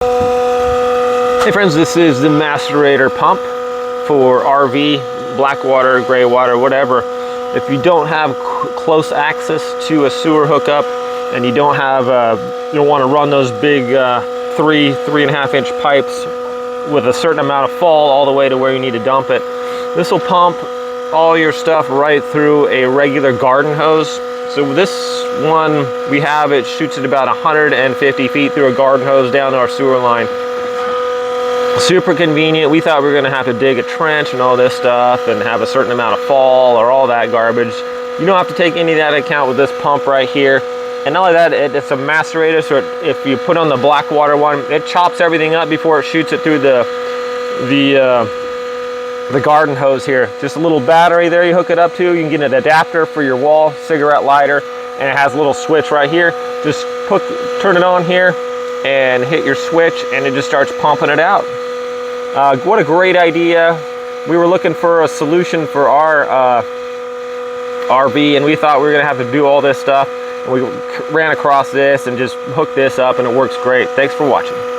Hey friends, this is the Macerator pump for RV, black water, gray water, whatever. If you don't have close access to a sewer hookup and you don't have, you don't want to run those big 3.5 inch pipes with a certain amount of fall all the way to where you need to dump it, this will pump all your stuff right through a regular garden hose. So this one we have, it shoots at about 150 feet through a garden hose down to our sewer line. Super convenient. We thought we were going to have to dig a trench and all this stuff and have a certain amount of fall or all that garbage. You don't have to take any of that into account with this pump right here. And not only that, it's a macerator, so if you put on the black water one, it chops everything up before it shoots it through the garden hose here. Just a little battery there you hook it up to. You can get an adapter for your wall cigarette lighter, and it has a little switch right here. Just turn it on here and hit your switch, and it just starts pumping it out. What a great idea. We were looking for a solution for our RV, and we thought we were going to have to do all this stuff. And we ran across this and just hooked this up, and it works great. Thanks for watching.